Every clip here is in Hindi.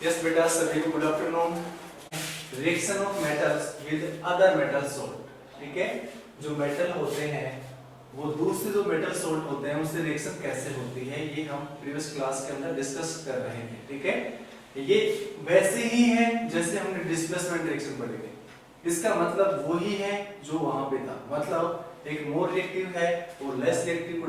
यस बेटा, सभी को good afternoon. Reaction of metals with other metal salt. ठीक है, जो मेटल होते हैं वो दूसरे जो मेटल सोल्ट होते हैं उससे रिएक्शन कैसे होती है, ये हम प्रीवियस क्लास के अंदर डिस्कस कर रहे हैं। ठीक है, ये वैसे ही है जैसे हमने डिस्प्लेसमेंट रिएक्शन पढ़ी थी। इसका मतलब वही है जो वहां पे था। मतलब एक मोर रिएक्टिव है वो लेस रिएक्टिव को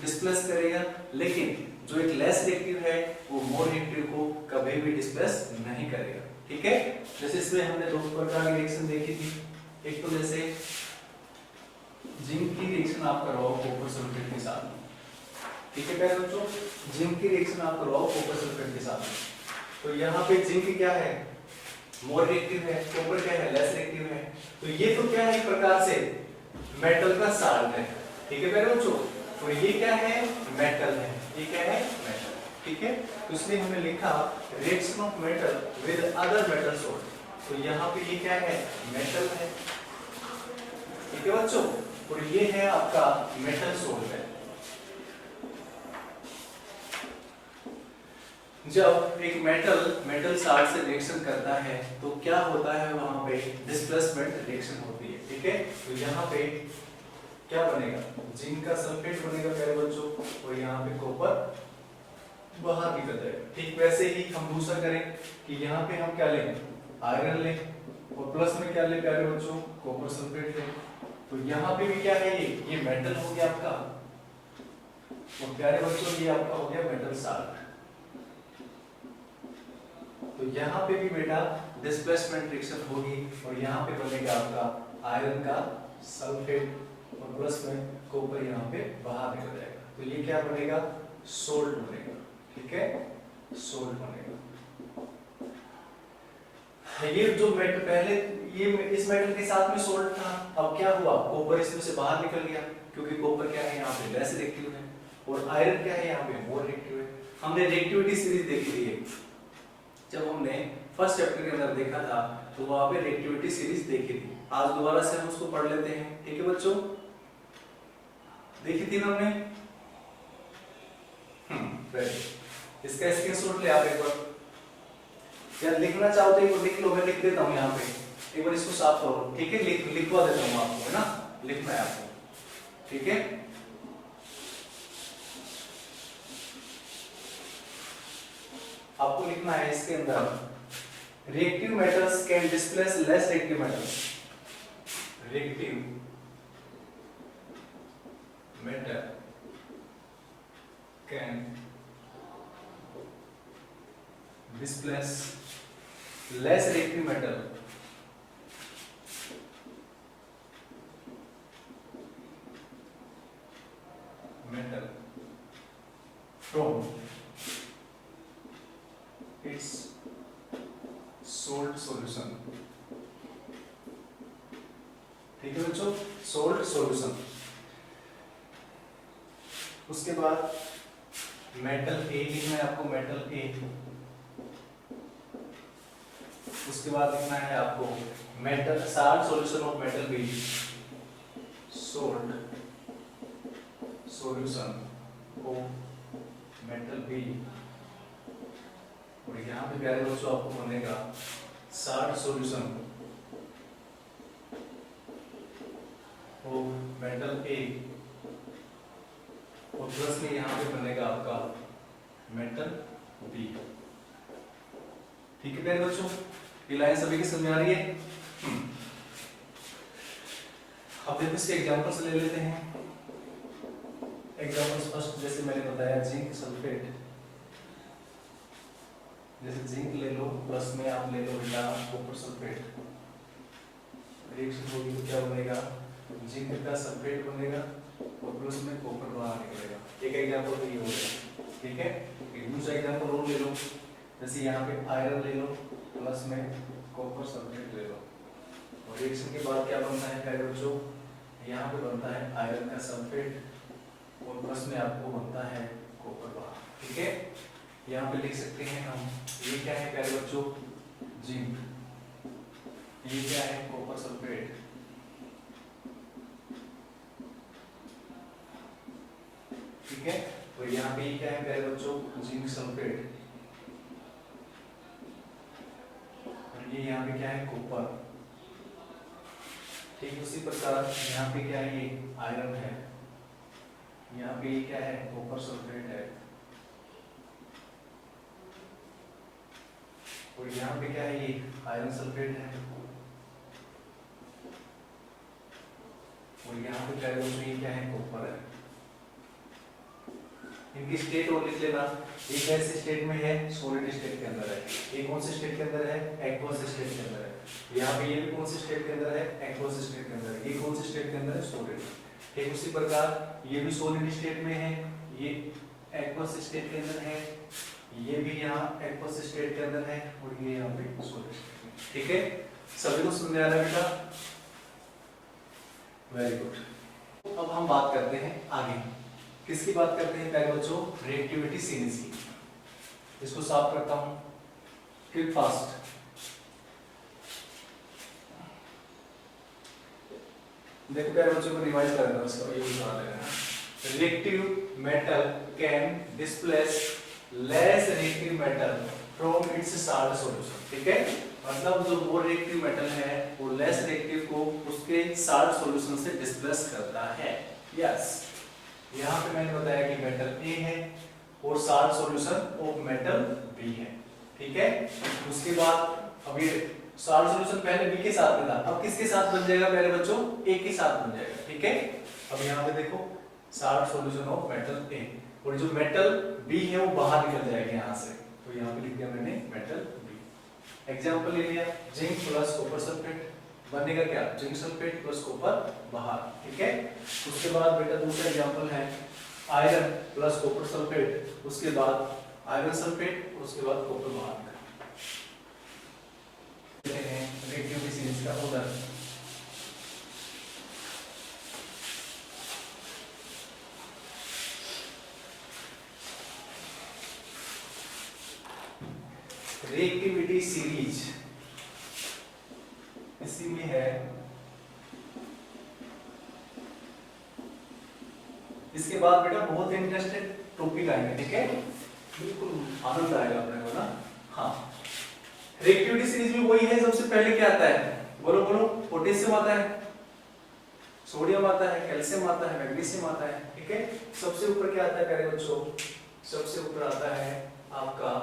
डिस्प्लेस करेगा, लेकिन जो एक लेस रिएक्टिव है वो मोर रिएक्टिव को कभी भी डिस्प्लेस नहीं करेगा। ठीक है, जैसे इसमें हमने दो प्रकार की रिएक्शन देखी थी। एक तो जैसे जिंक की रिएक्शन आप करवाओ कॉपर सल्फेट के साथ में। ठीक है प्यारे बच्चों, जिंक की रिएक्शन आप करवाओ कॉपर सल्फेट के साथ में, तो यहाँ पे जिंक क्या है, मोर रिएक्टिव है, कॉपर क्या है, लेस रिएक्टिव है। तो ये तो क्या है, एक प्रकार से मेटल का साल्ट है। ठीक है प्यारे बच्चों, तो ये क्या है, मेटल है। ये क्या है, मेटल। ठीक है, तो इसलिए हमने लिखा reaction of metal with other metal salt. तो यहाँ पे ये क्या है, मेटल है। ठीक है बच्चों, और ये है आपका मेटल सोल्ट है। जब एक मेटल साल्ट से रिएक्शन करता है तो क्या होता है, वहां पे डिस्प्लेसमेंट रिएक्शन होती है। ठीक है, तो यहाँ पे क्या बनेगा, जिंक का सल्फेट बनेगा प्यारे बच्चों, और यहाँ पे कॉपर बाहर निकल जाएगा। ठीक वैसे ही हम दूसरा करें कि यहाँ पे हम क्या लें, आयरन लें, और प्लस में क्या लें प्यारे बच्चों, कॉपर सल्फेट लें। तो यहाँ पे भी क्या है, ये मेटल हो गया आपका, और प्यारे बच्चों ये आपका हो गया मेटल साल्ट। तो यहाँ पे भी बेटा डिस्प्लेसमेंट रिएक्शन होगी, और यहाँ पे बनेगा आपका आयरन का सल्फेट, और प्लस में कॉपर यहाँ पे बाहर निकल जाएगा। तो ये क्या बनेगा, सोल्ट बनेगा। ठीक है, सोल्ट बनेगा। ये जो मेटल पहले ये इस मेटल के साथ में सोल्ट था, अब क्या हुआ, कॉपर इसमें से बाहर निकल गया, क्योंकि कॉपर क्या है, यहाँ पे लेस रिएक्टिव है, और आयरन क्या है, यहाँ पे मोर रिएक्टिव है। हमने रिएक्टिविटी सीरीज देखी थी जब हमने फर्स्ट चैप्टर के अंदर देखा था, तो वहां पे रिएक्टिविटी सीरीज देखी थी। आज दोबारा से हम उसको पढ़ लेते हैं। ठीक है बच्चों, देखी थी ना हमने। इसका स्क्रीनशॉट ले आप एक बार, या लिखना चाहो तो एक बार लिख लो, मैं लिख देता हूँ यहाँ पे, एक बार इसको साफ करो। ठीक है, लिखवा देता हूँ आपको, है ना, लिखना है आपको। ठीक है, आपको लिखना है इसके अंदर, reactive metals can displace less reactive metals. Reactive metal can displace less reactive metal from its salt solution. ठीक है बच्चों, सोल्ट सॉल्यूशन। उसके बाद मेटल ए लिखना है आपको, मेटल ए। उसके बाद लिखना है आपको metal salt solution of metal B, salt solution of metal B. और यहाँ पे प्यारे बच्चों आपको बनेगा salt solution of metal A, और प्लस में यहाँ पे बनेगा आपका मेटल बी। ठीक है प्यारे बच्चों, ये लाइन सभी की समझ में आ रही है। अब देखो इसके एग्जांपल्स ले लेते हैं। एग्जांपल्स फर्स्ट, जैसे मैंने बताया जिंक सल्फेट, जैसे जिंक ले लो, प्लस में आप ले लो बेटा कॉपर सल्फेट, रिएक्शन होगी तो क्या बनेगा, जिंक का सल्फेट बनेगा, और प्लस में कॉपर बाहर निकलेगा। एक एग्जांपल तो ये हो गया। ठीक है, एक दूसरा एग्जांपल और ले लो, जैसे यहाँ पे आयरन ले लो, प्लस में कॉपर सल्फेट ले लो, और रिएक्शन के बाद क्या बनता है प्यारे बच्चों, यहाँ पे बनता है आयरन का सल्फेट, और प्लस में आपको बनता है कॉपर बाहर। ठीक है, यहाँ पे लिख सकते हैं हम, ये क्या है प्यारे बच्चों, जिंक, ये क्या है कॉपर सल्फेट, ठीक है, और यहाँ पे ये क्या है प्यारे बच्चों, जिंक सल्फेट, ये यहाँ पे क्या है, कॉपर। ठीक उसी प्रकार यहाँ पे क्या है, ये आयरन है, यहाँ पे क्या है, कॉपर सल्फेट है, और यहाँ पे क्या है, ये आयरन सल्फेट है, और यहाँ पे ये क्या है, कॉपर है। इनकी स्टेट और लिख लेना। ये कैसे स्टेट में है, सॉलिड स्टेट के अंदर है। ये कौन से स्टेट के अंदर है, एक्वस स्टेट के अंदर है। यहाँ पे ये भी कौन से स्टेट के अंदर है, एक्वस स्टेट के अंदर है। ये कौन से स्टेट के अंदर है, सॉलिड। ठीक उसी प्रकार ये भी सॉलिड स्टेट में है, ये एक्वस स्टेट के अंदर है, ये भी यहाँ एक्वस स्टेट के अंदर है, और ये यहाँ पे सॉलिड स्टेट में। ठीक है, सभी को समझ आ रहा है बेटा? Very good. अब हम बात करते हैं आगे, किसकी बात करते हैं पहले बच्चों, रिएक्टिविटी सीरीज की। इसको साफ करता हूं, क्विक फास्ट। देखो प्यारे बच्चों को रिवाइज कर देना, इसका ये बता देना। Reactive metal can displace less reactive metal from its salt solution. ठीक है, मतलब जो मोर रिएक्टिव मेटल है वो लेस रिएक्टिव को उसके साल्ट सॉल्यूशन से डिस्प्लेस करता है। यस, यहाँ पे मैंने बताया कि मेटल ए है और salt solution of metal B है। ठीक है, उसके बाद अब ये साल्ट सॉल्यूशन पहले बी के साथ में था, अब किसके साथ बन जाएगा प्यारे बच्चों, ए के साथ बन जाएगा। ठीक है, अब यहाँ पे देखो salt solution of metal A, और जो मेटल बी है वो बाहर निकल जाएगा यहाँ से, तो यहाँ पे लिख दिया मैंने मेटल बी। एग्जाम्पल ले लिया, जिंक प्लस कॉपर सल्फेट बनेगा क्या, जिंक सल्फेट प्लस कॉपर बाहर। ठीक है, उसके बाद बेटा दूसरा एग्जांपल है आयरन प्लस कॉपर सल्फेट, उसके बाद आयरन सल्फेट, उसके बाद कॉपर बाहर। रिएक्टिव सीरीज का उदाहरण, रिएक्टिविटी सीरीज इसी में है। इसके बाद बेटा बहुत इंटरेस्टेड टॉपिक आएंगे। ठीक है, बिल्कुल आनंद आएगा अपने को ना। हाँ, रिएक्टिविटी सीरीज में वही है, सबसे पहले क्या आता है, बोलो बोलो, पोटेशियम आता है, सोडियम आता है, कैल्शियम आता है, मैग्नीशियम आता है। ठीक है, सबसे ऊपर क्या आता है प्यारे बच्चों, सबसे ऊपर आता है आपका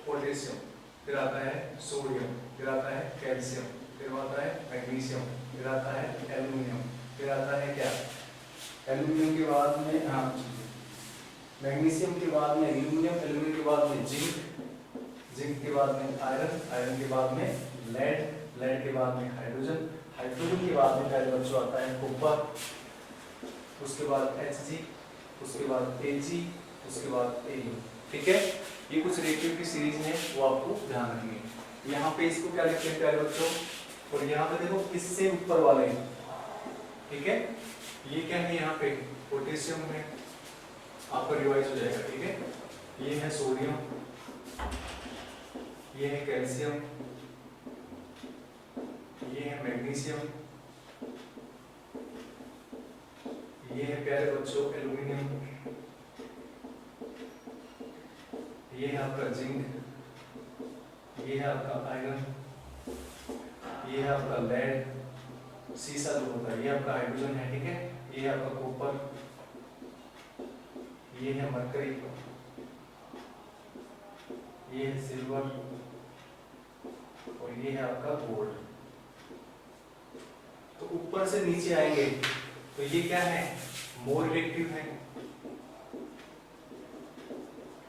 पोटेशियम, फिर आता है सोडियम, फिर आता है कैल्शियम, फिर आता है मैग्नीशियम, फिर आता है एल्युमिनियम, फिर आता है क्या, एल्युमिनियम के बाद में हाँ मैग्नीशियम के बाद में एल्युमिनियम, एल्युमिनियम के बाद में जिंक, जिंक के बाद में आयरन, आयरन के बाद में लेड, लेड के बाद में हाइड्रोजन, हाइड्रोजन के बाद में पहले बच्चों आता है कॉपर, उसके बाद Hg, उसके बाद Ag, उसके बाद Au। ठीक है, ये कुछ रिएक्टिविटी सीरीज है, वो आपको ध्यान रखनी है। यहाँ पे इसको क्या लिखते हैं प्यारे बच्चों, और यहाँ पे देखो इससे ऊपर वाले, ठीक है, ये क्या है, यहाँ पे पोटेशियम में आपका रिवाइज हो जाएगा। ठीक है, ये है सोडियम, ये है कैल्शियम, ये है मैग्नीशियम, ये है प्यारे बच्चों एल्युमिनियम, ये है आपका जिंक, ये है आपका आयरन, ये है आपका लेड, सीसा जो होता है, ये आपका हाइड्रोजन है। ठीक है, ये है आपका कॉपर, ये है मरकरी, ये है सिल्वर, और ये है आपका गोल्ड। तो ऊपर से नीचे आएंगे तो ये क्या है, मोर रिएक्टिव है,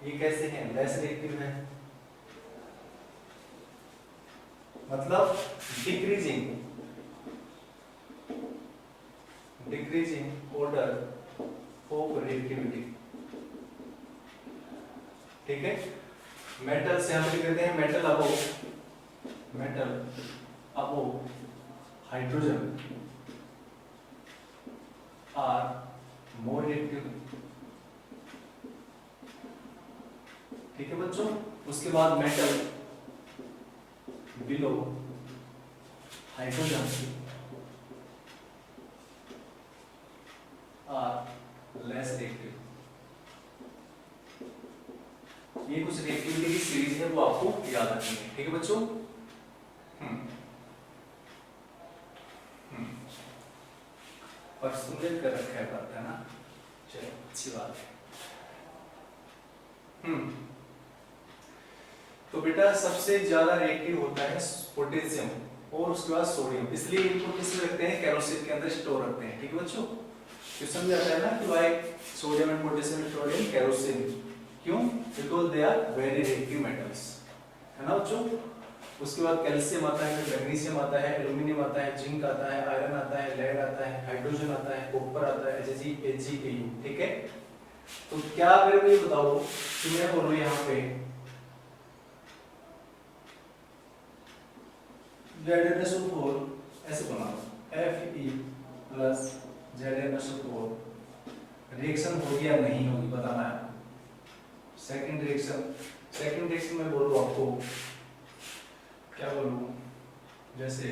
ये कैसे है, लेस रिएक्टिव है, मतलब decreasing, decreasing order of reactivity. ठीक है, मेटल से हम लिख देते हैं metal above, metal above hydrogen are more reactive. ठीक है बच्चों, उसके बाद metal below hydrogen are less reactive. ये कुछ रिएक्टिविटी की सीरीज है, वो आपको याद रखनी है। ठीक है बच्चों। तो बेटा सबसे ज्यादा रिएक्टिव होता है पोटेशियम और उसके बाद सोडियम, इसलिए इनको किस में रखते हैं, केरोसिन के अंदर स्टोर रखते हैं। ठीक है बच्चों, क्वेश्चन में आता है ना कि why sodium and potassium stored in kerosene, क्यों, because they are very reactive metals, है ना बच्चों। उसके बाद कैल्शियम आता है, फिर मैग्नीशियम आता है, एल्यूमिनियम आता है, जिंक आता है, आयरन आता है, लेड आता है, हाइड्रोजन आता है, कॉपर आता है, Ag, ठीक है। तो क्या मेरे को ये बताओ कि मैं बोलूं यहाँ पे ZnSO4 ऐसे बनाओ Fe प्लस ZnSO4 रिएक्शन होगी या नहीं होगी बताना है। सेकंड रिएक्शन में बोलूं आपको क्या बोलूं, जैसे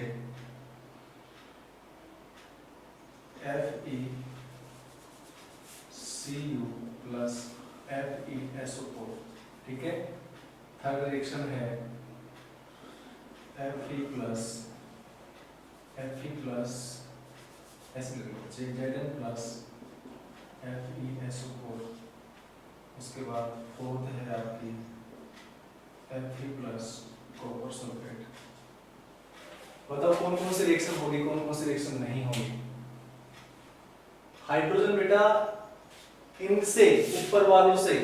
FeCu प्लस FeSO4, ठीक है। थर्ड रिएक्शन है Fe plus Zn plus FeSO4। उसके बाद फोर्थ है आपकी Fe प्लस कॉपर सल्फेट। बताओ कौन कौन सी रिएक्शन होगी, कौन कौन सी रिएक्शन नहीं होगी। हाइड्रोजन बेटा इनसे ऊपर वालों से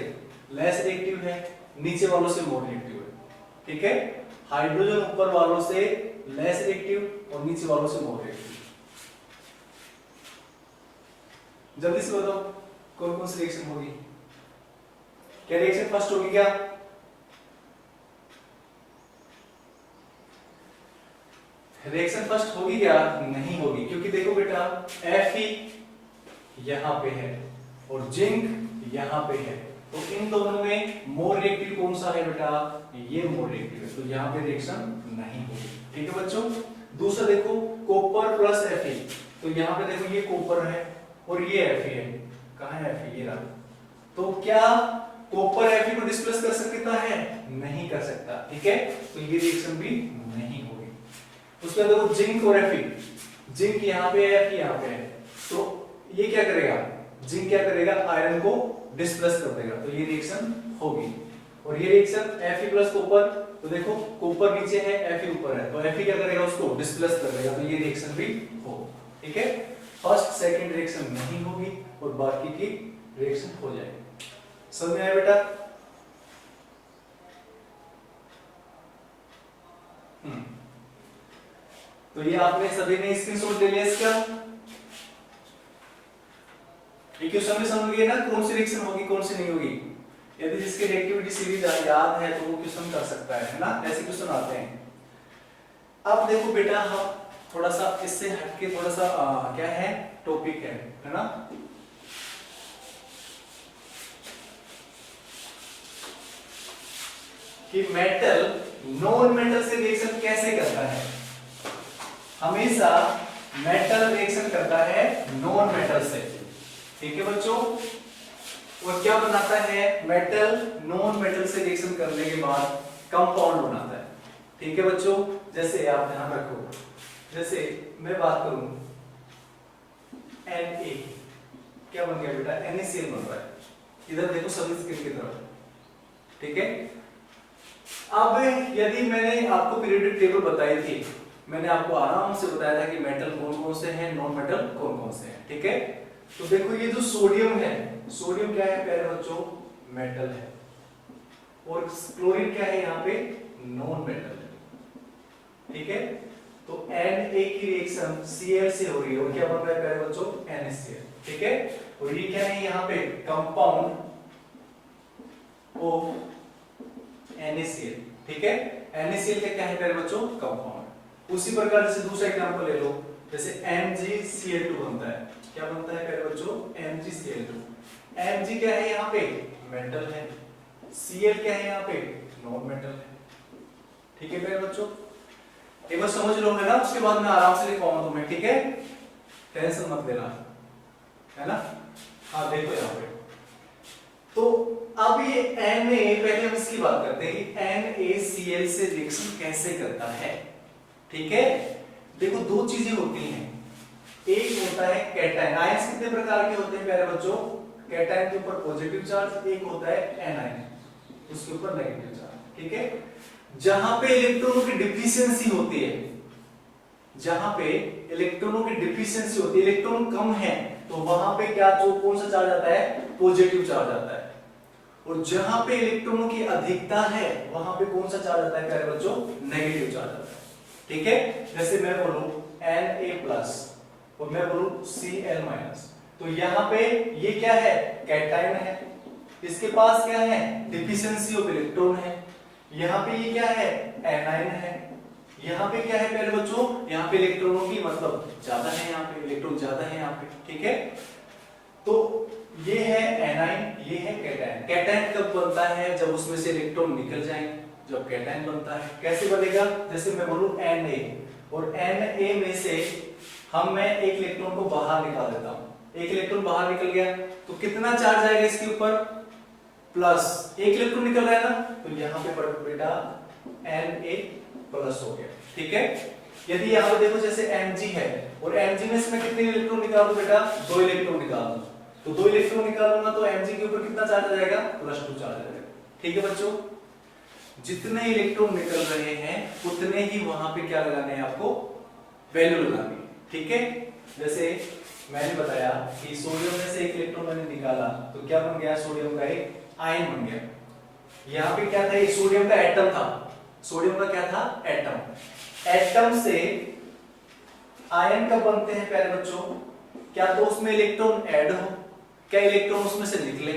लेस रिएक्टिव है, नीचे वालों से मोर रिएक्टिव है, ठीक है। हाइड्रोजन ऊपर वालों से लेस रिएक्टिव और नीचे वालों से मोर रिएक्टिव। जल्दी से बताओ कौन कौन सी रिएक्शन होगी। क्या रिएक्शन फर्स्ट होगी, क्या रिएक्शन फर्स्ट होगी क्या, नहीं होगी, क्योंकि देखो बेटा Fe यहां पे है और जिंक यहां पे है, तो इन दोनों में मोर रिएक्टिव कौन सा है बेटा, ये मोर रिएक्टिव है, तो यहां पे रिएक्शन नहीं होगी, ठीक है बच्चों। दूसरा देखो कॉपर प्लस Fe, तो यहां पे देखो ये कॉपर है और ये Fe है, कहां है Fe, ये रहा। तो क्या कॉपर Fe को डिस्प्लेस कर सकता है, नहीं कर सकता, ठीक है, तो ये रिएक्शन भी नहीं होगी। उसके बाद देखो जिंक और Fe, जिंक यहाँ पे है, Fe यहाँ पे है, तो ये क्या करेगा, जिंक क्या करेगा, आयरन को डिस्प्लेस कर देगा, तो ये रिएक्शन होगी। और ये रिएक्शन Fe प्लस कॉपर, तो देखो कॉपर नीचे है, Fe ऊपर है, तो Fe क्या करेगा, उसको डिस्प्लेस कर देगा, तो ये रिएक्शन भी हो, ठीक है। फर्स्ट सेकंड रिएक्शन नहीं होगी और बाकी की रिएक्शन हो जाएगी। समझ में आया बेटा। तो ये आपने सभी ने स्क्रीनशॉट ले लिया इसका। ये क्वेश्चन में समझ गए ना कौन सी रिएक्शन होगी कौन सी नहीं होगी। यदि जिसके रिएक्टिविटी सीरीज याद है तो वो क्वेश्चन कर सकता है ना, ऐसे क्वेश्चन आते हैं। अब देखो बेटा हम थोड़ा सा इससे हटके थोड़ा सा क्या है टॉपिक है ना। कि मेटल नॉन मेटल से रिएक्शन कैसे करता है। हमेशा मेटल रिएक्शन करता है नॉन मेटल से, ठीक है बच्चों। और क्या बनाता है, मेटल नॉन मेटल से रिएक्शन करने के बाद कंपाउंड बनाता है, ठीक है बच्चों। जैसे आप ध्यान रखो, जैसे मैं बात करूं Na, क्या बन गया बेटा, NaCl बन रहा है। इधर देखो सभी स्क्रीन की तरफ, ठीक है। अब यदि मैंने आपको पीरियोडिक टेबल बताई थी, मैंने आपको आराम से बताया था कि मेटल कौन कौन से हैं, नॉन मेटल कौन कौन से हैं, ठीक है। तो देखो ये जो सोडियम है, सोडियम क्या है प्यारे बच्चों, मेटल है। और क्लोरीन क्या है यहाँ पे, नॉन मेटल है, ठीक है। तो Na की रिएक्शन Cl से हो रही है और क्या बन रहा है प्यारे बच्चों, NaCl, ठीक है। और ये क्या है यहाँ पे, कंपाउंड ऑफ NaCl, ठीक है। NaCl क्या है प्यारे बच्चों, कंपाउंड। उसी प्रकार से दूसरा एग्जांपल ले लो, जैसे MgCl2 बनता है, क्या बनता है प्यारे बच्चों, MgCl2। Mg क्या है यहाँ पे, मेटल है। Cl क्या है यहाँ पे, नॉन मेटल है, ठीक है प्यारे बच्चों। एक बार समझ लो है ना, उसके बाद मैं आराम से लिखवाऊंगा तुम्हें, ठीक है, टेंशन मत लेना, है ना। हाँ देखो यहाँ पे, तो अब ये Na, पहले हम इसकी बात करते हैं कि NaCl से रिएक्शन कैसे करता है, ठीक है। देखो दो चीजें होती हैं, एक होता है कैटायन। आयंस कितने प्रकार के होते हैं प्यारे बच्चों, कैटायन के ऊपर पॉजिटिव चार्ज, एक होता है एनायन, उसके ऊपर नेगेटिव चार्ज। ठीक है, जहां पे इलेक्ट्रॉनों की डिफिशियंसी होती है, जहां पे इलेक्ट्रॉनों की डिफिशियंसी होती है, इलेक्ट्रॉन कम है, तो वहां पे क्या जो कौन सा चार्ज आता है, पॉजिटिव चार्ज आता है। और जहां पे इलेक्ट्रॉनों की अधिकता है वहां पे कौन सा चार्ज आता है प्यारे बच्चों, नेगेटिव चार्ज आता है। ठीक है, जैसे मैं बोलूं Na+ और मैं बोलूं Cl-, तो यहाँ पे ये क्या है, कैटायन है, इसके पास क्या है, डिफिशियंसी ऑफ इलेक्ट्रॉन है। यहाँ पे ये क्या है, एनायन है। यहाँ पे क्या है प्यारे बच्चों, यहाँ पे इलेक्ट्रॉनों की मतलब ज्यादा है, यहाँ पे इलेक्ट्रॉन ज्यादा है यहाँ पे। ठीक है, तो ये है एनायन, ये है कैटायन। कैटायन कब बनता है, जब उसमें से इलेक्ट्रॉन निकल जाए, जब कैटायन बनता है। कैसे बनेगा, जैसे मैं बोलूं Na और Na में से मैं एक इलेक्ट्रॉन को बाहर निकाल देता हूं, एक इलेक्ट्रॉन बाहर निकल गया तो कितना चार्ज आएगा इसके ऊपर, प्लस, एक इलेक्ट्रॉन निकल रहा है ना, तो यहाँ पे बेटा Na+ हो गया। ठीक है, यदि यहाँ पे देखो जैसे Mg है और Mg में से मैं कितने इलेक्ट्रॉन निकाल दूं बेटा, 2 इलेक्ट्रॉन निकाल दूं, तो 2 इलेक्ट्रॉन निकालूंगा तो Mg के ऊपर कितना चार्ज आ जाएगा, +2 चार्ज आ जाएगा। ठीक है बच्चों, जितने इलेक्ट्रॉन निकल रहे हैं उतने ही वहां पे क्या लगाने हैं आपको, वैल्यू लगानी है। ठीक है, जैसे मैंने बताया कि सोडियम में से एक इलेक्ट्रॉन मैंने निकाला तो क्या बन गया, सोडियम का एक आयन बन गया। यहाँ पे क्या था, एक सोडियम का एटम था, सोडियम का क्या था, एटम। एटम से आयन कब बनते हैं प्यारे बच्चों, क्या तो उसमें इलेक्ट्रॉन ऐड हो, क्या इलेक्ट्रॉन उसमें से निकले,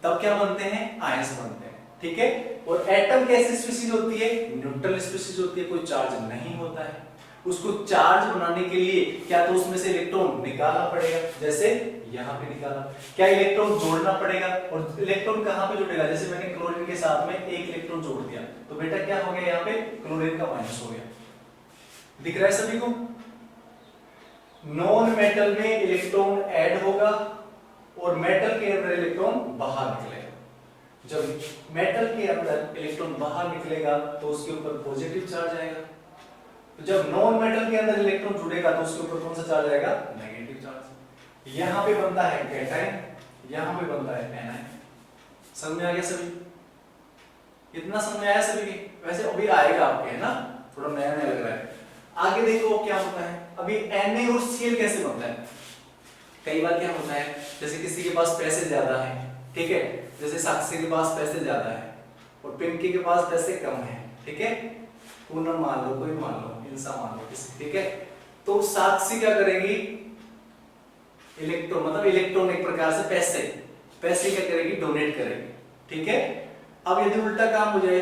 तब क्या बनते हैं, आयंस बनते हैं। ठीक है, और एटम कैसी स्पीशीज होती है, न्यूट्रल स्पीशीज होती है, कोई चार्ज नहीं होता है। उसको चार्ज बनाने के लिए क्या तो उसमें से इलेक्ट्रॉन निकालना पड़ेगा, जैसे यहाँ पे निकाला, क्या इलेक्ट्रॉन जोड़ना पड़ेगा, और इलेक्ट्रॉन कहाँ पे जुड़ेगा, जैसे मैंने क्लोरीन के साथ में एक इलेक्ट्रॉन जोड़ दिया तो बेटा क्या हो गया, यहाँ पे क्लोरीन का माइनस हो गया। दिख रहा है सभी को, नॉन मेटल में इलेक्ट्रॉन ऐड होगा और मेटल के अंदर इलेक्ट्रॉन बाहर निकलेगा। जब मेटल के अंदर इलेक्ट्रॉन बाहर निकलेगा तो उसके ऊपर पॉजिटिव चार्ज आएगा, तो जब नॉन मेटल के अंदर इलेक्ट्रॉन जुड़ेगा तो उसके ऊपर कौन सा चार्ज आएगा, नेगेटिव चार्ज। यहाँ पे बनता है कैटायन, यहाँ पे बनता है एनायन। समझ में आ गया सभी, इतना समझ में आया सभी की, वैसे अभी आएगा आपके, है ना, थोड़ा नया नया लग रहा है। आगे देखो क्या होता है, अभी Na और Cl कैसे बनता है। कई बार क्या होता है, जैसे किसी के पास पैसे ज्यादा है, ठीक है, जैसे साक्षी के पास पैसे ज्यादा है और पिंकी के पास पैसे कम है, ठीक है, पूनम मान लो, कोई मान लो, इंसान मान लो किसी, ठीक है, तो साक्षी क्या करेगी, इलेक्ट्रॉन मतलब इलेक्ट्रॉन एक प्रकार से पैसे क्या करेगी, डोनेट करेगी। ठीक है, अब यदि उल्टा काम हो जाए,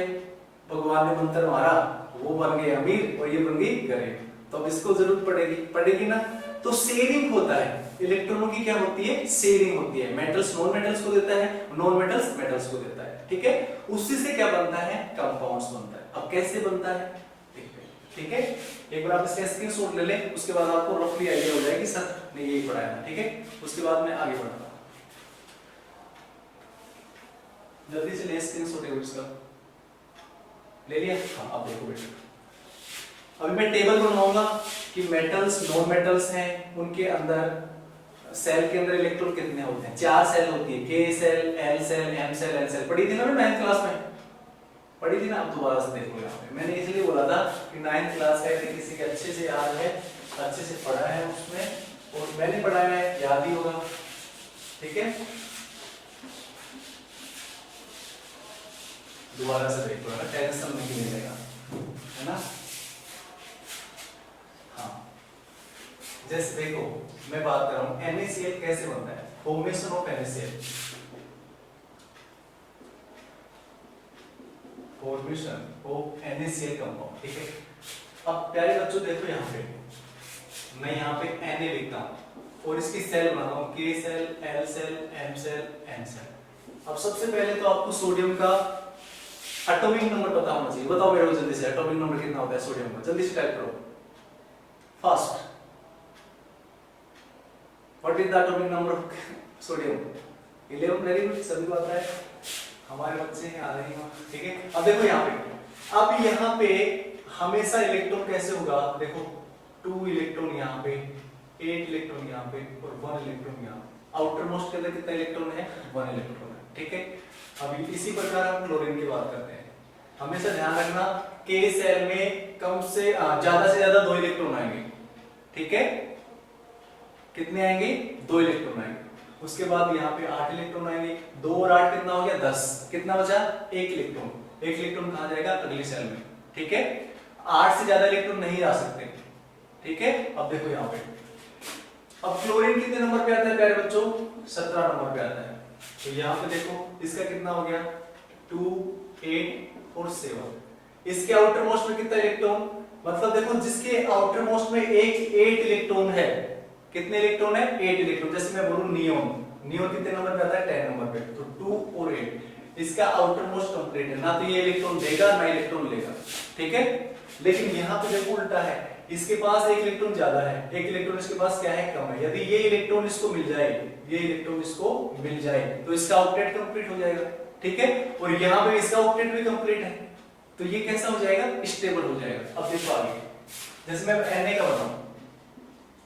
भगवान ने मंत्र मारा, वो बन गए अमीर और ये बन गई गरीब, तो अब इसको जरूरत पड़ेगी ना, तो शेयरिंग होता है, इलेक्ट्रॉनों की क्या होती है, शेयरिंग होती है, मेटल्स नॉन मेटल्स को देता है, नॉन मेटल्स मेटल्स को देता है। ठीक है, उसी से क्या बनता है, कंपाउंड्स बनता है। अब कैसे बनता है, ठीक है, एक बार आप इसका स्क्रीनशॉट ले लें, उसके बाद आपको रफली आइडिया हो जाएगी सर ने यही पढ़ाया था। ठीक है, उसके बाद मैं आगे बढ़ता हूं, जल्दी से ले स्क्रीनशॉट है इसका, ले लिया। हाँ, अब देखो बेटा, अभी मैं टेबल बनाऊंगा कि मेटल्स नॉन मेटल्स हैं, उनके अंदर सेल के अंदर इलेक्ट्रॉन कितने होते हैं, 4 सेल होती है, K shell, L shell, M shell, N shell, पढ़ी थी ना 9th क्लास में, पढ़ी थी ना, अब दोबारा से देखो। यहाँ पे मैंने इसलिए बोला था कि 9th क्लास का यदि किसी के अच्छे से याद है, अच्छे से पढ़ा है उसमें, और मैंने पढ़ाया है, याद ही होगा। ठीक है, दोबारा से देखो, टेंशन नहीं मिलेगा, है ना। हाँ, जैसे देखो मैं बात कर रहा हूँ NaCl कैसे बनता है, formation of NaCl, formation of NaCl compound. ठीक है, अब प्यारे बच्चों देखो, यहाँ पे मैं यहाँ पे Na लिखता हूँ और इसकी सेल बनाता हूँ, K shell, L shell, M shell, N shell. अब सबसे पहले तो आपको सोडियम का एटॉमिक नंबर पता होना चाहिए, बताओ मेरे को जल्दी से, एटॉमिक नंबर कितना होता है सोडियम का, जल्दी से टाइप करो fast. What is the atomic number of sodium, 11, very good, सभी को आता है, हमारे बच्चे आ रहे हैं। ठीक है, अब देखो यहाँ पे, अब यहाँ पे हमेशा इलेक्ट्रॉन कैसे होगा, देखो 2 इलेक्ट्रॉन यहाँ पे, 8 इलेक्ट्रॉन यहाँ पे और 1 इलेक्ट्रॉन यहाँ। आउटर मोस्ट के अंदर कितना इलेक्ट्रॉन है, 1 इलेक्ट्रॉन है। ठीक है, अभी इसी प्रकार हम क्लोरीन की बात करते हैं। हमेशा ध्यान रखना के सेल में कम से ज्यादा से ज्यादा 2 इलेक्ट्रॉन आएंगे, ठीक है। कितने आएंगे? 2 इलेक्ट्रॉन आएंगे। उसके बाद यहाँ पे 8 इलेक्ट्रॉन आएंगे, 2 और 8 कितना हो गया? 10। कितना बचा? 1 इलेक्ट्रॉन। 1 इलेक्ट्रॉन कहाँ जाएगा? अगली सेल में, ठीक है। 8 से ज्यादा इलेक्ट्रॉन नहीं आ सकते, ठीक है। अब देखो यहाँ पे, अब क्लोरीन कितने नंबर पे आता है प्यारे बच्चों? 17 नंबर पे आता है। तो यहाँ पे देखो इसका कितना हो गया? 2, 8 और 7। इसके आउटर मोस्ट में कितना इलेक्ट्रॉन? मतलब देखो जिसके आउटर मोस्ट में 8 इलेक्ट्रॉन है, कितने इलेक्ट्रॉन है? 8 इलेक्ट्रॉन। जैसे मैं बोलूं नियोन, नियोन कितने नंबर पे आता है? 10 नंबर पे। तो 2 और 8 इसका आउटर मोस्ट कंप्लीट है, ना तो ये इलेक्ट्रॉन देगा ना इलेक्ट्रॉन लेगा, ठीक है। लेकिन यहाँ पे देखो उल्टा है, इसके पास 1 इलेक्ट्रॉन ज्यादा है, 1 इलेक्ट्रॉन इसके पास क्या है? कम है। यदि ये इलेक्ट्रॉन इसको मिल जाए, ये इलेक्ट्रॉन इसको मिल जाए तो इसका ऑक्टेट कंप्लीट हो जाएगा, ठीक है। और यहाँ पे इसका ऑक्टेट भी कंप्लीट है, तो ये कैसा हो जाएगा? स्टेबल हो जाएगा। अब देखो आगे, जैसे मैं Na का बताऊं,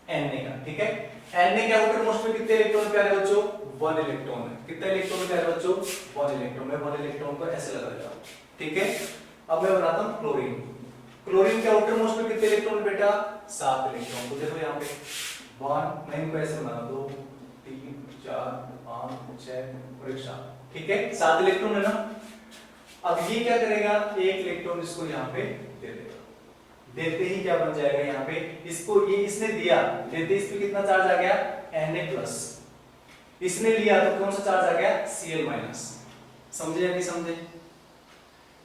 Na का, ठीक है। Na के आउटर मोस्ट में कितने इलेक्ट्रॉन प्यारे बच्चों? 1 इलेक्ट्रॉन है। कितने इलेक्ट्रॉन प्यारे बच्चों? 1 इलेक्ट्रॉन। मैं 1 इलेक्ट्रॉन को ऐसे लगा देता हूं, ठीक है। अब मैं बनाता हूं क्लोरीन। क्लोरीन के आउटर मोस्ट में कितने इलेक्ट्रॉन बेटा? 7 इलेक्ट्रॉन। तो देखो यहाँ पे 1, मैं इनको ऐसे बना 2, 3, 4, 5, 6 और 7, ठीक है। 7 इलेक्ट्रॉन है ना। अब ये क्या करेगा? 1 इलेक्ट्रॉन इसको यहाँ पे दे देगा। देते ही क्या बन जाएगा? यहाँ पे इसको ये इसने दिया, देते इस पे कितना चार्ज आ गया? Na+। इसने लिया तो कौन सा चार्ज आ गया? Cl-। समझे या नहीं समझे?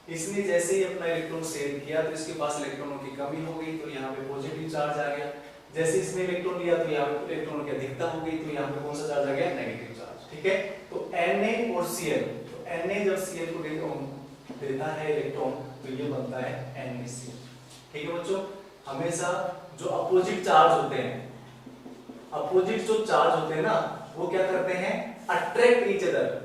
इसने जैसे ही अपना इलेक्ट्रॉन शेयर किया तो इसके पास इलेक्ट्रॉनों की कमी हो गई, तो यहाँ पे पॉजिटिव चार्ज आ गया। जैसे इसने इलेक्ट्रॉन लिया तो यहाँ पे इलेक्ट्रॉन की अधिकता हो गई, तो यहाँ पे कौन सा चार्ज आ गया? नेगेटिव चार्ज, ठीक है। तो Na और Cl, तो Na जब Cl को देता है इलेक्ट्रॉन तो ये बनता है NaCl, ठीक है बच्चों। हमेशा जो अपोजिट चार्ज होते हैं, अपोजिट जो चार्ज होते हैं ना, वो क्या करते हैं? Attract each other.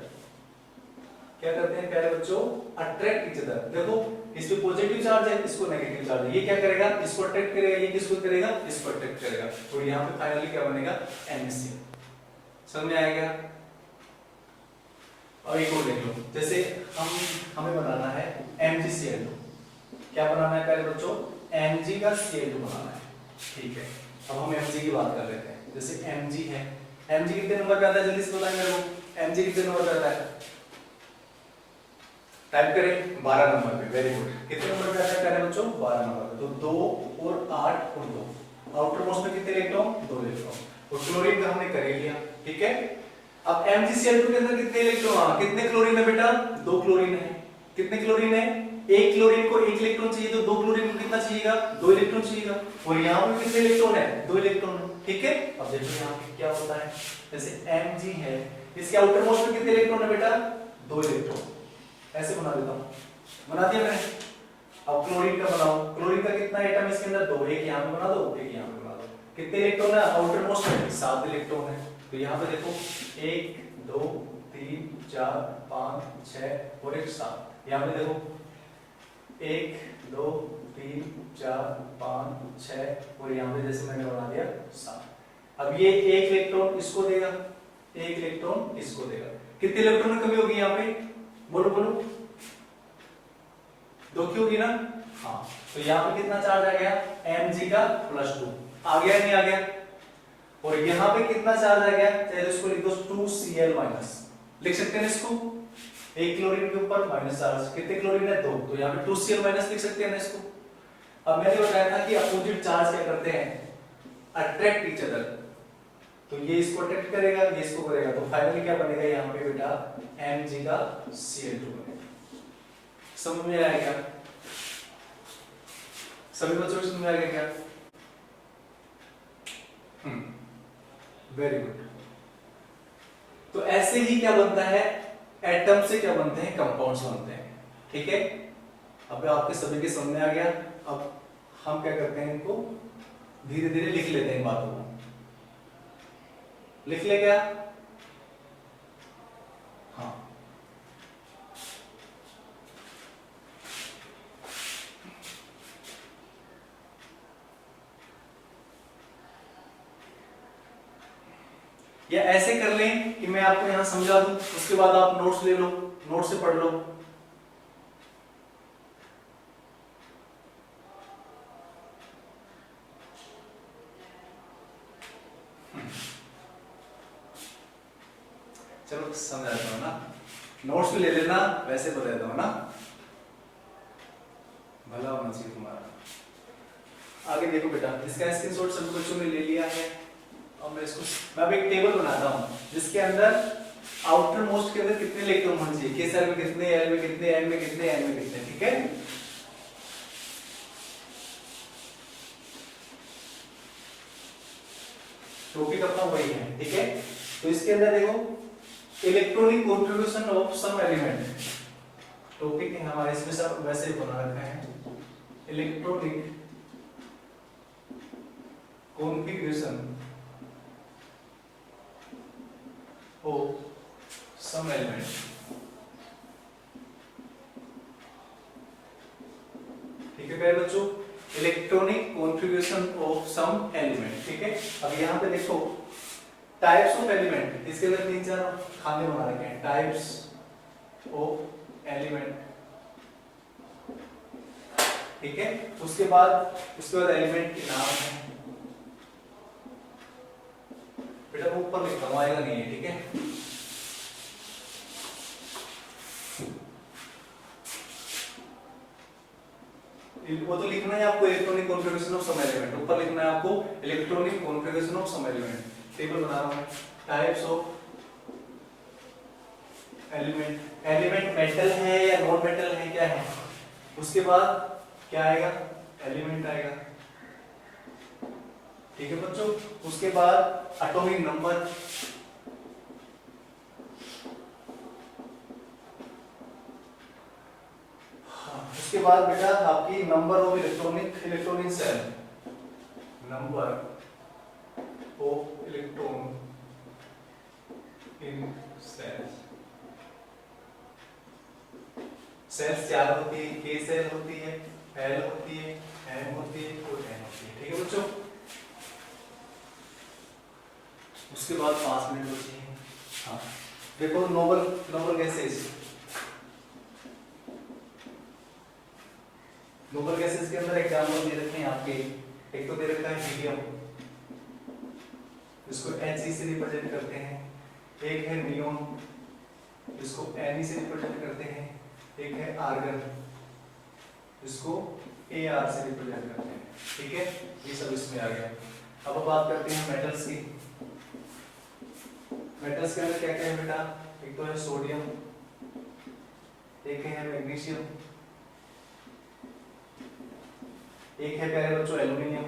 क्या करते हैं प्यारे बच्चों? Attract each other. देखो इस पे पॉजिटिव चार्ज है, इसको नेगेटिव चार्ज है, ये क्या करेगा? इसको अट्रैक्ट करेगा, ये किसको करेगा? इसको अट्रैक्ट करेगा। तो यहाँ पे फाइनली क्या बनेगा? NaCl। समझ में आएगा? अब एक और देख लो, जैसे हमें बनाना है MgCl2। क्या बनाना है प्यारे बच्चों? Mg का Cl2 बनाना है, ठीक है। अब हम Mg की बात कर लेते हैं। जैसे Mg है, Mg कितने नंबर पे आता है? जल्दी से बताएं मेरे को, Mg कितने नंबर पे आता है? टाइप करें 12 नंबर पे। Very good. कितने नंबर पे आता है प्यारे बच्चों? 12 नंबर पे। तो 2 और 8 और 2। आउटर मोस्ट में कितने इलेक्ट्रॉन? 2 इलेक्ट्रॉन। और क्लोरीन का हमने कर ही लिया, ठीक है। अब MgCl2 के अंदर कितने इलेक्ट्रॉन? कितने क्लोरीन है बेटा? 2 क्लोरीन है। कितने क्लोरीन है? एक क्लोरीन को 1 इलेक्ट्रॉन चाहिए, तो 2 क्लोरीन को कितना चाहिएगा? 2 इलेक्ट्रॉन चाहिएगा। और यहाँ पे कितने इलेक्ट्रॉन है? 2 इलेक्ट्रॉन, ठीक है। अब देखो यहाँ पे क्या होता है, जैसे Mg है, इसके आउटर मोस्ट में कितने इलेक्ट्रॉन है बेटा? 2 इलेक्ट्रॉन। ऐसे बना देता हूँ, बना दिया मैंने। अब क्लोरीन का बनाओ। क्लोरीन का कितना एटम इसके अंदर? 2। एक यहाँ पे बना दो, एक यहाँ पे बना दो। कितने इलेक्ट्रॉन है आउटर मोस्ट में? 7 इलेक्ट्रॉन है। तो यहाँ पे देखो 1, 2, 3, 4, 5, 6 और 1 7। यहाँ पे देखो 1, 2, 3, 4, 5, 6 और यहाँ पे जैसे मैंने बना दिया 7। अब ये 1 इलेक्ट्रॉन इसको देगा, 1 इलेक्ट्रॉन इसको देगा। कितने इलेक्ट्रॉन की कमी होगी यहाँ पे? बोलो बोलो, 2 की होगी ना। हाँ, तो यहाँ पे कितना चार्ज आ गया? Mg का +2 आ गया नहीं आ गया? और यहाँ पे कितना चार्ज आ गया? चाहे इसको लिख दो 2Cl-। लिख सकते हैं इसको, एक क्लोरीन के ऊपर माइनस चार्ज। कितने क्लोरीन है? 2। तो यहाँ पे 2Cl- लिख सकते हैं ना इसको। अब मैंने बताया था कि अपोजिट चार्ज क्या करते हैं? Attract each other. तो ये इसको अट्रैक्ट करेगा, ये इसको करेगा, तो फाइनली क्या बनेगा यहाँ पे बेटा? Mg का Cl2 बनेगा। समझ में आया क्या? सभी बच्चों को समझ में आ गया क्या? Very good. तो ऐसे ही क्या बनता है? एटम से क्या बनते हैं? कंपाउंड्स बनते हैं, ठीक है। अब आपके सभी के समझ में आ गया। अब हम क्या करते हैं, इनको धीरे धीरे लिख लेते हैं, इन बातों को लिख ले क्या? हाँ, या ऐसे कर लें कि मैं आपको यहां समझा दूं, उसके बाद आप नोट्स ले लो, नोट से पढ़ लो। चलो समझाता हूँ ना, नोट्स भी ले लेना, वैसे बता देता हूँ ना, भला होना चाहिए तुम्हारा। आगे देखो बेटा, इसका स्क्रीनशॉट सभी बच्चों ने ले लिया है। अब मैं अब एक टेबल बनाता हूँ जिसके अंदर आउटर मोस्ट के अंदर कितने इलेक्ट्रॉन होने चाहिए, के सेल में कितने, एल में कितने, एम में कितने, एन में कितने, ठीक है। टॉपिक अपना वही है, ठीक है। तो इसके अंदर देखो electronic configuration of some element, topic है हमारे, इसमें सब वैसे बना रखा है, electronic configuration of some element. ठीक है प्यारे बच्चों, electronic configuration of some element, ठीक है। अब यहाँ पे देखो टाइप्स ऑफ एलिमेंट, इसके अंदर 3-4 खाने बना रखे हैं, टाइप्स ऑफ एलिमेंट, ठीक है। उसके बाद एलिमेंट के नाम है, बेटा वो ऊपर लिखा हुआ आएगा नहीं है, ठीक है। वो तो लिखना है आपको electronic configuration of some element, ऊपर लिखना है आपको electronic configuration of some element. Table बना रहा हूं, types of element, element metal है या नॉन मेटल है, क्या है, उसके बाद क्या आएगा, एलिमेंट आएगा, ठीक है बच्चों। उसके बाद एटॉमिक नंबर, उसके बाद बेटा आपकी number of electronic shell, number of electron in shells, shells 4 होती है, के सेल होती है, एल होती है, एम होती है और एन होती है, ठीक है बच्चों। उसके बाद 5 मिनट बचे हैं। हाँ देखो नोबल गैसेस, नोबल गैसेस के अंदर एग्जाम्पल दे रखे हैं आपके, एक तो दे रखा है हीलियम, इसको He से रिप्रेजेंट करते हैं, एक है नियोन, इसको Ne से रिप्रेजेंट करते हैं, एक है आर्गन, इसको Ar से रिप्रेजेंट करते हैं, ठीक है। ये सब इसमें आ गया। अब बात करते हैं मेटल्स की। मेटल्स के अंदर क्या क्या है बेटा, एक तो है सोडियम, एक है मैग्नीशियम, एक है प्यारे बच्चों एल्यूमिनियम,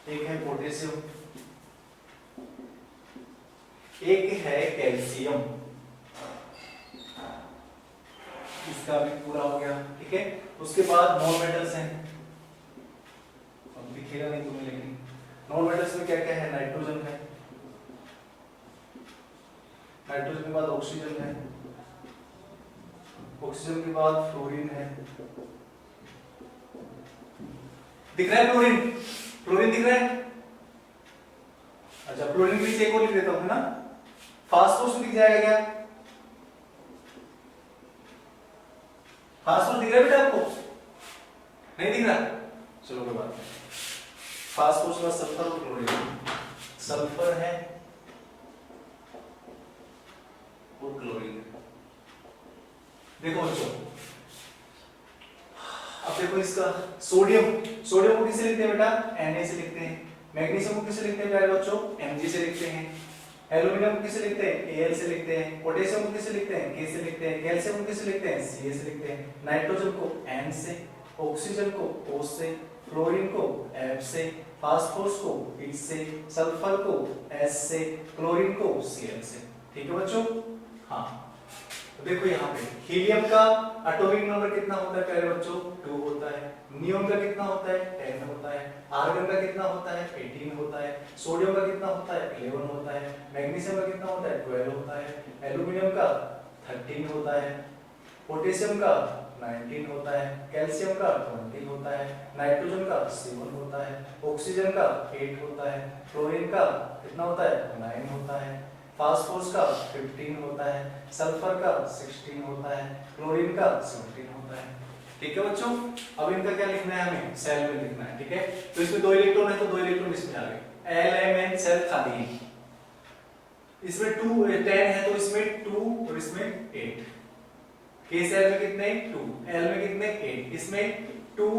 एक है पोटेशियम, एक है कैल्शियम, इसका भी पूरा हो गया, ठीक है। उसके बाद नॉन मेटल्स हैं, अब दिखेगा नहीं तुम्हें, लेकिन नॉन मेटल्स में क्या क्या है, नाइट्रोजन है, नाइट्रोजन के बाद ऑक्सीजन है, ऑक्सीजन के बाद फ्लोरीन है, दिख रहा है फ्लोरीन, फ्लोरीन दिख रहा है। अच्छा फ्लोरीन के नीचे एक और लिख देता हूं, है ना, फास्फोरस दिख जाएगा क्या, फास्फोरस दिख रहा है बेटा आपको, नहीं दिख रहा, चलो कोई बात नहीं। फास्फोरस का सल्फर और क्लोरीन, सल्फर है और क्लोरीन है। देखो बच्चों, अब देखो इसका सोडियम, सोडियम को किसे लिखते हैं बेटा, Na से लिखते हैं। मैग्नीशियम को किसे लिखते हैं प्यारे बच्चों, Mg से लिखते हैं। एल्यूमिनियम को किसे लिखते हैं, Al से लिखते हैं। पोटेशियम को किसे लिखते हैं, K से लिखते हैं। कैल्शियम को किसे लिखते हैं, Ca से लिखते हैं। नाइट्रोजन को N से, ऑक्सीजन को O से, फ्लोरीन को F से, फास्फोरस को H से, सल्फर को S से, क्लोरीन को Cl से, ठीक है बच्चों। हाँ देखो यहाँ पे हीलियम का एटॉमिक नंबर कितना होता है प्यारे बच्चों, 2 होता है। नियोन का कितना होता है, 10 होता है। आर्गन का कितना होता है, 18 होता है। सोडियम का कितना होता है, 11 होता है। मैग्नीशियम का कितना होता है, 12 होता है। एल्यूमिनियम का 13 होता है। पोटेशियम का 19 होता है, कैल्शियम का 20 होता है, नाइट्रोजन का 7 होता है, ऑक्सीजन का 8 होता है, क्लोरीन का कितना होता है 9 होता है, फास्फोरस का 15 होता है, सल्फर का 16 होता है, क्लोरीन का 17 होता है। ठीक है बच्चों, अब इनका क्या लिखना है, हमें सेल में लिखना है। ठीक है, तो इसमें 2 इलेक्ट्रॉन है तो 2 इलेक्ट्रॉन इसमें आ गए, एलएमएन सेल खाली है। इसमें 10 है तो इसमें 2 और इसमें 8। के सेल में कितने 2, एल में कितने 8, इसमें 2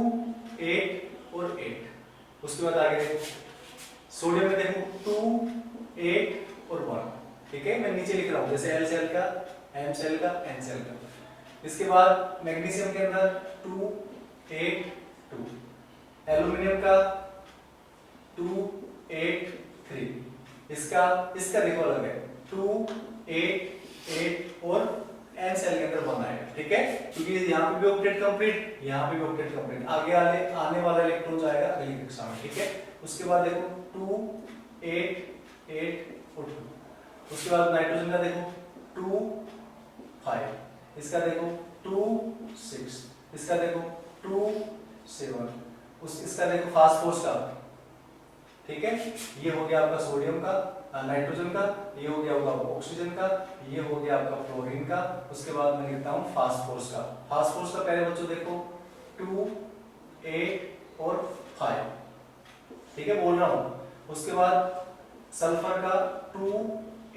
8 और 8। उसके बाद आगे देखो सोडियम में देखो 2 8 और 1। ठीक है, मैं नीचे लिख रहा हूं जैसे एल सेल का, एम सेल का, एन सेल का। इसके बाद मैग्नीशियम के अंदर 2 8 2, एल्यूमिनियम का 2 8 3, इसका देखो अलग है 2 8 8 और एन सेल के अंदर 1 आएगा। ठीक है, क्योंकि यहाँ पे भी ऑक्टेट कंप्लीट, यहाँ पे भी ऑक्टेट कंप्लीट, आगे आने वाला इलेक्ट्रॉन जाएगा अगली कक्षा में। ठीक है, उसके बाद देखो 2 8 8 और 2। उसके बाद नाइट्रोजन का देखो 2 5, इसका देखो 2 6, इसका देखो 2 7, इसका देखो फास्फोरस का। ठीक है, ये हो गया आपका सोडियम का, नाइट्रोजन का, ये हो गया आपका ऑक्सीजन का, ये हो गया आपका फ्लोरीन का। उसके बाद मैं लिखता हूँ फास्फोरस का। फास्फोरस का पहले बच्चों देखो 2 8 और 5। ठीक है, बोल रहा हूँ। उसके बाद सल्फर का 2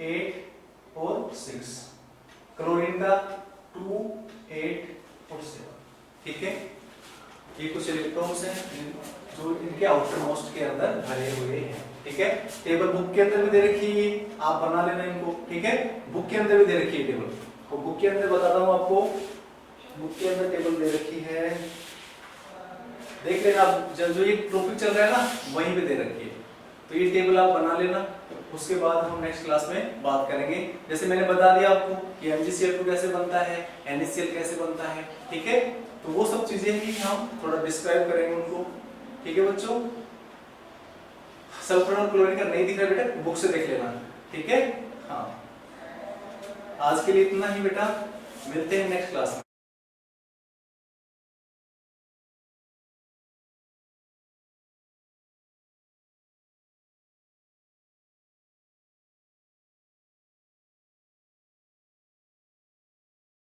8 और 6, क्लोरीन का 2 8 और 7। ठीक है, ये कुछ इलेक्ट्रॉन्स हैं जो इनके आउटर मोस्ट के अंदर भरे हुए हैं। ठीक है, टेबल बुक के अंदर भी दे रखी है, आप बना लेना इनको। ठीक है, बुक के अंदर भी दे रखी है टेबल, और बुक के अंदर बताता हूँ आपको, बुक के अंदर टेबल दे रखी है, देख लेना आप, जो ये टॉपिक चल रहा है ना वहीं पे दे रखी है, तो ये टेबल आप बना लेना। उसके बाद हम नेक्स्ट क्लास में बात करेंगे। जैसे मैंने बता दिया आपको कि MgCl2 कैसे बनता है, NaCl कैसे बनता है। ठीक है, तो वो सब चीजें ही हम थोड़ा डिस्क्राइब करेंगे उनको। ठीक है बच्चों, सल्फर और क्लोरीन का नहीं दिख रहा बेटा, बुक से देख लेना। ठीक है, हाँ, आज के लिए इतना ही बेटा, मिलते हैं नेक्स्ट क्लास में।